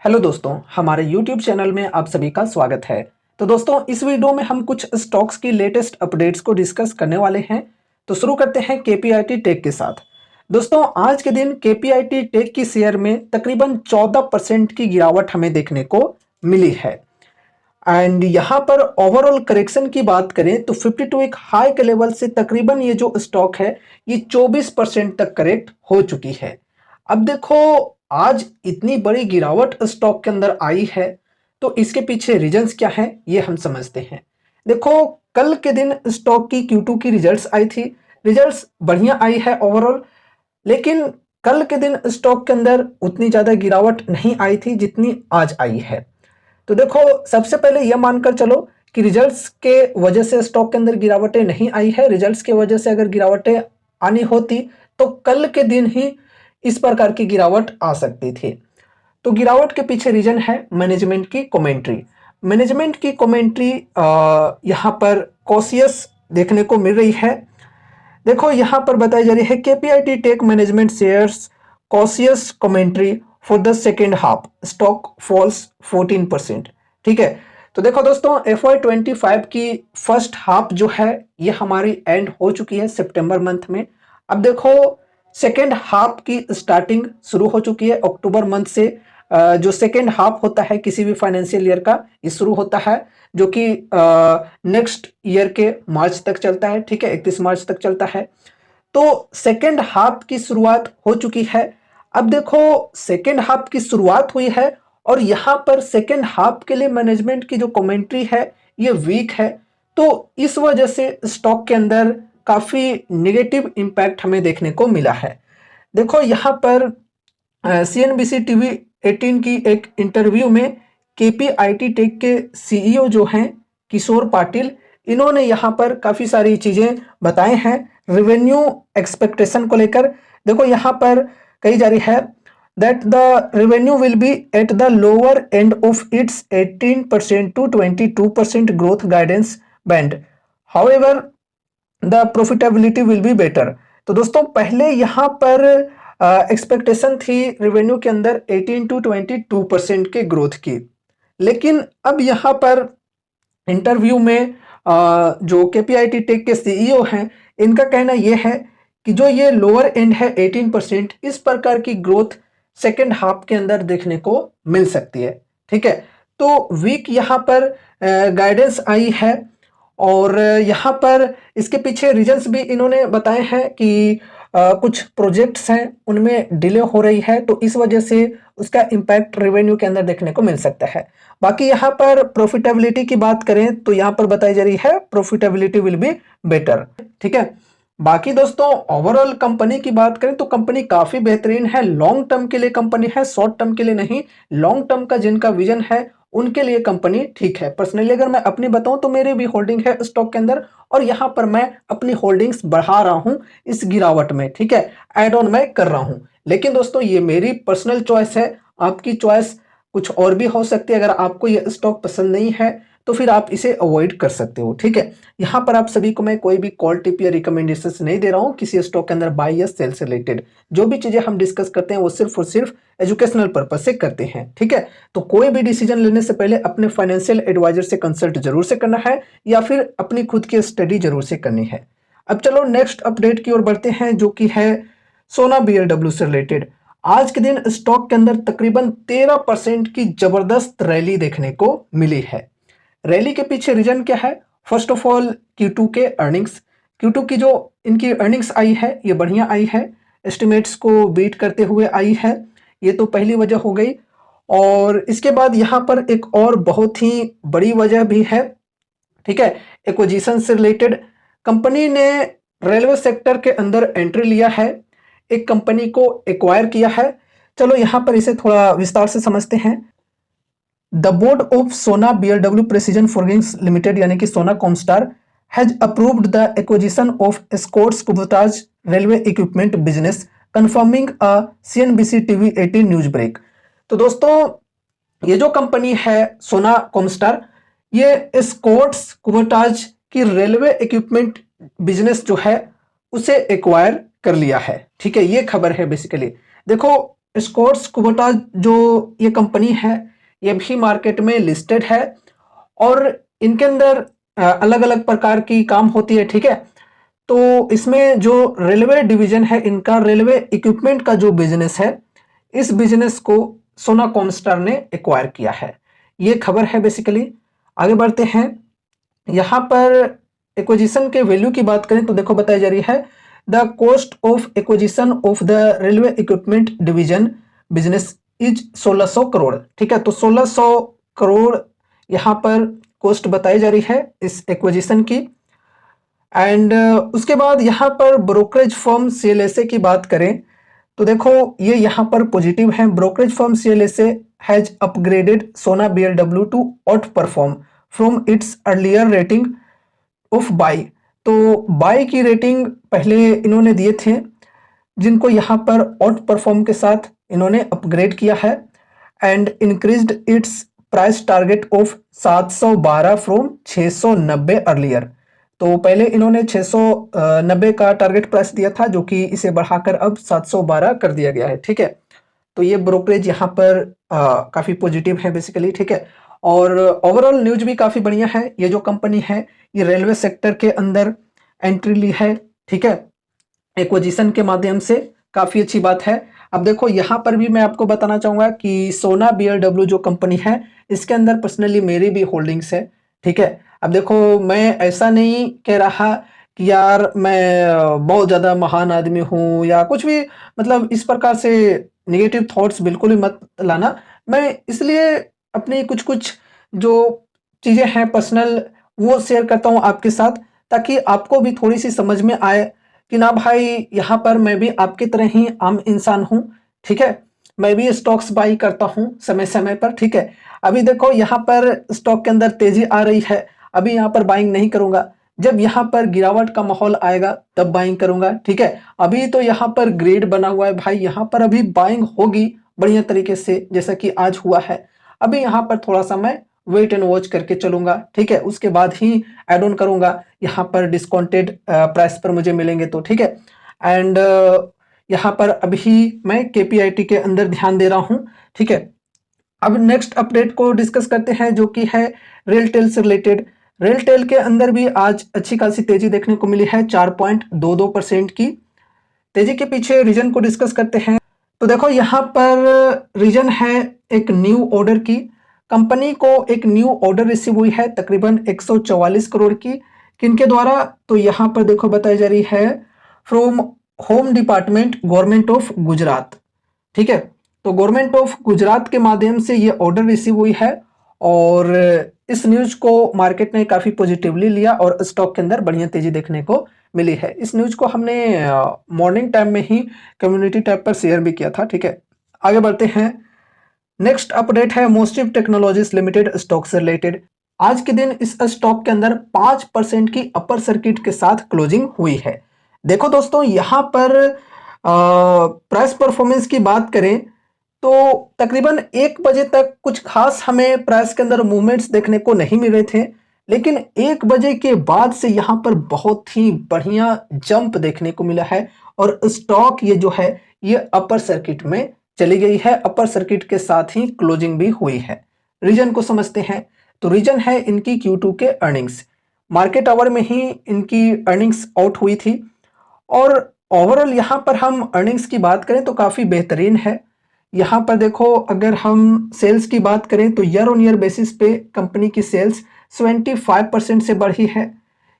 Hello दोस्तों, हमारे YouTube channel में आप सभी का स्वागत है। तो दोस्तों, इस वीडियो में हम कुछ स्टॉक्स की लेटेस्ट अपडेट्स को डिस्कस करने वाले हैं। तो शुरू करते हैं केपीआईटी टेक के साथ। दोस्तों, आज के दिन केपीआईटी टेक की शेयर में तकरीबन 14% की गिरावट हमें देखने को मिली है। एंड यहाँ पर ओवरऑल करेक्शन की बात करें तो 52 एक हाई के लेवल से तकरीबन ये जो स्टॉक है ये 24% तक करेक्ट हो चुकी है। अब देखो, आज इतनी बड़ी गिरावट स्टॉक के अंदर आई है तो इसके पीछे रीजंस क्या है ये हम समझते हैं। देखो, कल के दिन स्टॉक की Q2 की रिजल्ट्स आई थी। रिजल्ट्स बढ़िया आई है ओवरऑल, लेकिन कल के दिन स्टॉक के अंदर उतनी ज़्यादा गिरावट नहीं आई थी जितनी आज आई है। तो देखो, सबसे पहले यह मानकर चलो कि रिजल्ट्स के वजह से स्टॉक के अंदर गिरावटें नहीं आई है। रिजल्ट्स के वजह से अगर गिरावटें आनी होती तो कल के दिन ही इस प्रकार की गिरावट आ सकती थी। तो गिरावट के पीछे रीजन है मैनेजमेंट की कमेंट्री। मैनेजमेंट की कमेंट्री यहाँ पर कॉशियस देखने को मिल रही है। देखो, यहाँ पर बताई जा रही है KPIT Tech management shares cautious commentary for the second half, stock falls 14%। ठीक है, तो देखो दोस्तों, FY25 की फर्स्ट हाफ जो है ये हमारी एंड हो चुकी है सितंबर मंथ में। अब देखो, सेकेंड हाफ की स्टार्टिंग शुरू हो चुकी है अक्टूबर मंथ से। जो सेकेंड हाफ होता है किसी भी फाइनेंशियल ईयर का, ये शुरू होता है जो कि नेक्स्ट ईयर के मार्च तक चलता है। ठीक है, 31 मार्च तक चलता है। तो सेकेंड हाफ की शुरुआत हो चुकी है। अब देखो, सेकेंड हाफ की शुरुआत हुई है और यहाँ पर सेकेंड हाफ के लिए मैनेजमेंट की जो कमेंट्री है ये वीक है। तो इस वजह से स्टॉक के अंदर काफ़ी नेगेटिव इम्पैक्ट हमें देखने को मिला है। देखो, यहाँ पर CNBC TV 18 की एक इंटरव्यू में केपीआईटी टेक के CEO जो हैं किशोर पाटिल, इन्होंने यहाँ पर काफ़ी सारी चीज़ें बताए हैं रेवेन्यू एक्सपेक्टेशन को लेकर। देखो, यहाँ पर कही जा रही है that the revenue will be at the lower end of its 18% to 22% growth guidance band. However, the profitability will be better. तो दोस्तों, पहले यहाँ पर एक्सपेक्टेशन थी रेवेन्यू के अंदर 18 to 22% के ग्रोथ की, लेकिन अब यहाँ पर इंटरव्यू में जो केपीआईटी टेक के CEO हैं, इनका कहना यह है कि जो ये लोअर एंड है 18%, इस प्रकार की ग्रोथ सेकेंड हाफ के अंदर देखने को मिल सकती है। ठीक है, तो वीक यहाँ पर गाइडेंस आई है और यहाँ पर इसके पीछे रीजंस भी इन्होंने बताए हैं कि कुछ प्रोजेक्ट्स हैं उनमें डिले हो रही है, तो इस वजह से उसका इम्पैक्ट रेवेन्यू के अंदर देखने को मिल सकता है। बाकी यहाँ पर प्रॉफिटेबिलिटी की बात करें तो यहाँ पर बताई जा रही है प्रॉफिटेबिलिटी विल बी बेटर। ठीक है, बाकी दोस्तों, ओवरऑल कंपनी की बात करें तो कंपनी काफी बेहतरीन है। लॉन्ग टर्म के लिए कंपनी है, शॉर्ट टर्म के लिए नहीं। लॉन्ग टर्म का जिनका विजन है उनके लिए कंपनी ठीक है। पर्सनली अगर मैं अपनी बताऊं तो मेरी भी होल्डिंग है स्टॉक के अंदर और यहाँ पर मैं अपनी होल्डिंग्स बढ़ा रहा हूं इस गिरावट में। ठीक है, एड ऑन मैं कर रहा हूं, लेकिन दोस्तों ये मेरी पर्सनल चॉइस है। आपकी चॉइस कुछ और भी हो सकती है। अगर आपको ये स्टॉक पसंद नहीं है तो फिर आप इसे अवॉइड कर सकते हो। ठीक है, यहाँ पर आप सभी को मैं कोई भी कॉल टिप या रिकमेंडेशन नहीं दे रहा हूँ किसी स्टॉक के अंदर बाय या सेल से रिलेटेड। जो भी चीजें हम डिस्कस करते हैं वो सिर्फ और सिर्फ एजुकेशनल पर्पज से करते हैं। ठीक है, तो कोई भी डिसीजन लेने से पहले अपने फाइनेंशियल एडवाइजर से कंसल्ट जरूर से करना है या फिर अपनी खुद की स्टडी जरूर से करनी है। अब चलो नेक्स्ट अपडेट की ओर बढ़ते हैं जो कि है सोना BLW से रिलेटेड। आज के दिन स्टॉक के अंदर तकरीबन 13% की जबरदस्त रैली देखने को मिली है। रैली के पीछे रीजन क्या है? फर्स्ट ऑफ ऑल Q2 के अर्निंग्स। Q2 की जो इनकी अर्निंग्स आई है ये बढ़िया आई है, एस्टिमेट्स को बीट करते हुए आई है, ये तो पहली वजह हो गई। और इसके बाद यहाँ पर एक और बहुत ही बड़ी वजह भी है। ठीक है, एक्विजिशन से रिलेटेड कंपनी ने रेलवे सेक्टर के अंदर एंट्री लिया है, एक कंपनी को एक्वायर किया है। चलो यहाँ पर इसे थोड़ा विस्तार से समझते हैं। The board of Sona BLW precision forgings limited यानी कि Sona Comstar has approved the acquisition of Escorts Kubota's railway equipment business confirming a CNBC TV 18 news break. तो दोस्तों, ये जो कंपनी है सोना कॉमस्टार, ये एस्कॉर्ट्स कुबोटाज की रेलवे इक्विपमेंट बिजनेस जो है उसे एक्वायर कर लिया है। ठीक है, ये खबर है बेसिकली। देखो, स्कॉट्स कुबोटा जो ये कंपनी है ये भी मार्केट में लिस्टेड है और इनके अंदर अलग अलग प्रकार की काम होती है, ठीक है। तो इसमें जो रेलवे डिवीजन है इनका, रेलवे इक्विपमेंट का जो बिजनेस है, इस बिजनेस को सोना कॉमस्टार ने एक्वायर किया है। ये खबर है बेसिकली। आगे बढ़ते हैं। यहाँ पर एक्विजिशन के वैल्यू की बात करें तो देखो बताई जा रही है, the cost of acquisition of the railway equipment division business is 1600 crore, ठीक है। तो 1600 करोड़ यहाँ पर कॉस्ट बताई जा रही है इस एक्विजिशन की। एंड उसके बाद यहाँ पर ब्रोकरेज फर्म सीएलएसए की बात करें तो देखो ये यहाँ पर पॉजिटिव है। Brokerage firm CLSA has upgraded Sona BLW to outperform from its earlier rating of buy. तो बाई की रेटिंग पहले इन्होंने दिए थे, जिनको यहाँ पर आउट परफॉर्म के साथ इन्होंने अपग्रेड किया है and increased it's price target of 712 from 690 earlier. तो पहले इन्होंने 690 का टारगेट प्राइस दिया था, जो कि इसे बढ़ाकर अब 712 कर दिया गया है, ठीक है। तो ये ब्रोकरेज यहाँ पर काफ़ी पॉजिटिव है बेसिकली, ठीक है। और ओवरऑल न्यूज भी काफ़ी बढ़िया है। ये जो कंपनी है ये रेलवे सेक्टर के अंदर एंट्री ली है, ठीक है, एक्विजिशन के माध्यम से, काफ़ी अच्छी बात है। अब देखो यहाँ पर भी मैं आपको बताना चाहूँगा कि सोना बीएलडब्ल्यू जो कंपनी है इसके अंदर पर्सनली मेरी भी होल्डिंग्स है, ठीक है। अब देखो मैं ऐसा नहीं कह रहा कि यार मैं बहुत ज़्यादा महान आदमी हूँ या कुछ भी, मतलब इस प्रकार से नेगेटिव थॉट्स बिल्कुल ही मत लाना। मैं इसलिए अपनी कुछ कुछ जो चीज़ें हैं पर्सनल वो शेयर करता हूँ आपके साथ, ताकि आपको भी थोड़ी सी समझ में आए कि ना भाई यहाँ पर मैं भी आपकी तरह ही आम इंसान हूँ, ठीक है। मैं भी स्टॉक्स बाई करता हूँ समय समय पर, ठीक है। अभी देखो यहाँ पर स्टॉक के अंदर तेजी आ रही है, अभी यहाँ पर बाइंग नहीं करूंगा। जब यहाँ पर गिरावट का माहौल आएगा तब बाइंग करूंगा, ठीक है। अभी तो यहाँ पर ग्रेड बना हुआ है भाई, यहाँ पर अभी बाइंग होगी बढ़िया तरीके से जैसा कि आज हुआ है। अभी यहाँ पर थोड़ा सा मैं वेट एंड वॉच करके चलूंगा, ठीक है। उसके बाद ही एड ऑन करूंगा, यहाँ पर डिस्काउंटेड प्राइस पर मुझे मिलेंगे तो, ठीक है। एंड यहाँ पर अभी मैं केपीआईटी के अंदर ध्यान दे रहा हूँ, ठीक है। अब नेक्स्ट अपडेट को डिस्कस करते हैं जो कि है रेलटेल से रिलेटेड। रेलटेल के अंदर भी आज अच्छी खासी तेजी देखने को मिली है, 4.22% की तेजी के पीछे रीजन को डिस्कस करते हैं। तो देखो यहाँ पर रीजन है एक न्यू ऑर्डर की। कंपनी को एक न्यू ऑर्डर रिसीव हुई है तकरीबन 144 करोड़ की, किनके द्वारा, तो यहाँ पर देखो बताई जा रही है from home department government of Gujarat, ठीक है। तो गवर्नमेंट ऑफ गुजरात के माध्यम से ये ऑर्डर रिसीव हुई है और इस न्यूज को मार्केट ने काफी पॉजिटिवली लिया और स्टॉक के अंदर बढ़िया तेजी देखने को मिली है। इस न्यूज को हमने मॉर्निंग टाइम में ही कम्युनिटी टैब पर शेयर भी किया था, ठीक है। आगे बढ़ते हैं। नेक्स्ट अपडेट है मोस्टिव टेक्नोलॉजीज लिमिटेड स्टॉक से रिलेटेड। आज के दिन इस स्टॉक के अंदर 5% की अपर सर्किट के साथ क्लोजिंग हुई है। देखो दोस्तों यहाँ पर प्राइस परफॉर्मेंस की बात करें तो तकरीबन 1 बजे तक कुछ खास हमें प्राइस के अंदर मूवमेंट्स देखने को नहीं मिल रहे थे, लेकिन 1 बजे के बाद से यहाँ पर बहुत ही बढ़िया जंप देखने को मिला है और स्टॉक ये जो है ये अपर सर्किट में चली गई है, अपर सर्किट के साथ ही क्लोजिंग भी हुई है। रीजन को समझते हैं। तो रीजन है इनकी Q2 के अर्निंग्स, मार्केट आवर में ही इनकी अर्निंग्स आउट हुई थी और ओवरऑल यहाँ पर हम अर्निंग्स की बात करें तो काफ़ी बेहतरीन है। यहाँ पर देखो अगर हम सेल्स की बात करें तो ईयर ऑन ईयर बेसिस पे कंपनी की सेल्स 75% से बढ़ी है।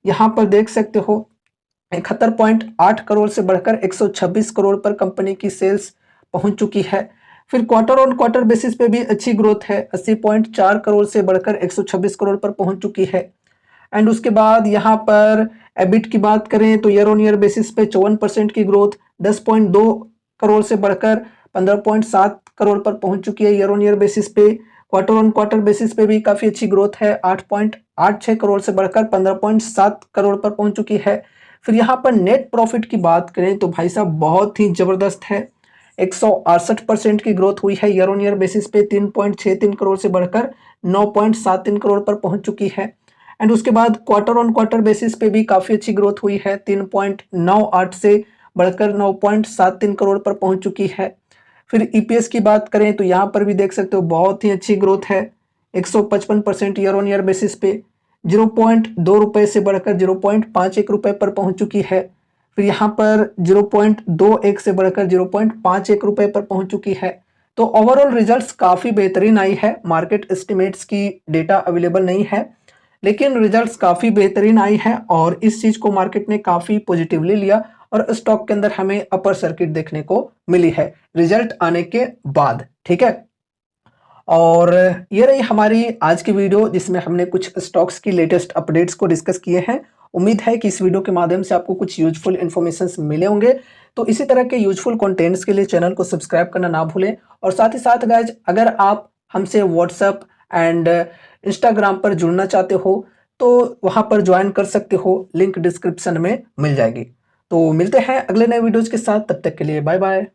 यहाँ पर देख सकते हो 71.8 करोड़ से बढ़कर 126 करोड़ पर कंपनी की सेल्स पहुंच चुकी है। फिर क्वार्टर ऑन क्वार्टर बेसिस पे भी अच्छी ग्रोथ है, 80.4 करोड़ से बढ़कर 126 करोड़ पर पहुंच चुकी है। एंड उसके बाद यहाँ पर एबिट की बात करें तो ईयर ऑन ईयर बेसिस पे 54% की ग्रोथ, 10.2 करोड़ से बढ़कर 15.7 करोड़ पर पहुंच चुकी है ईयर ऑन ईयर बेसिस पे। क्वार्टर ऑन क्वार्टर बेसिस पे भी काफ़ी अच्छी ग्रोथ है, 8.86 करोड़ से बढ़कर 15.7 करोड़ पर पहुंच चुकी है। फिर यहाँ पर नेट प्रॉफिट की बात करें तो भाई साहब बहुत ही ज़बरदस्त है, 168% की ग्रोथ हुई है ईयर ऑन ईयर बेसिस पे, 3.63 करोड़ से बढ़कर 9.73 करोड़ पर पहुंच चुकी है। एंड उसके बाद क्वार्टर ऑन क्वार्टर बेसिस पे भी काफ़ी अच्छी ग्रोथ हुई है, 3.98 से बढ़कर 9.73 करोड़ पर पहुंच चुकी है। फिर ईपीएस की बात करें तो यहाँ पर भी देख सकते हो बहुत ही अच्छी ग्रोथ है, 155% ईयर ऑन ईयर बेसिस पे 0.2 रुपए से बढ़कर 0.51 रुपए पर पहुंच चुकी है। फिर यहाँ पर 0.21 से बढ़कर 0.51 रुपए पर पहुंच चुकी है। तो ओवरऑल रिजल्ट्स काफ़ी बेहतरीन आई है। मार्केट एस्टिमेट्स की डेटा अवेलेबल नहीं है, लेकिन रिजल्ट्स काफ़ी बेहतरीन आई है और इस चीज़ को मार्केट ने काफ़ी पॉजिटिवली लिया और स्टॉक के अंदर हमें अपर सर्किट देखने को मिली है रिजल्ट आने के बाद। ठीक है, और ये रही हमारी आज की वीडियो जिसमें हमने कुछ स्टॉक्स की लेटेस्ट अपडेट्स को डिस्कस किए हैं। उम्मीद है कि इस वीडियो के माध्यम से आपको कुछ यूजफुल इन्फॉर्मेशन मिले होंगे। तो इसी तरह के यूजफुल कंटेंट्स के लिए चैनल को सब्सक्राइब करना ना भूलें और साथ ही साथ गाइज अगर आप हमसे व्हाट्सएप एंड इंस्टाग्राम पर जुड़ना चाहते हो तो वहां पर ज्वाइन कर सकते हो, लिंक डिस्क्रिप्शन में मिल जाएगी। तो मिलते हैं अगले नए वीडियोज के साथ, तब तक के लिए बाय बाय।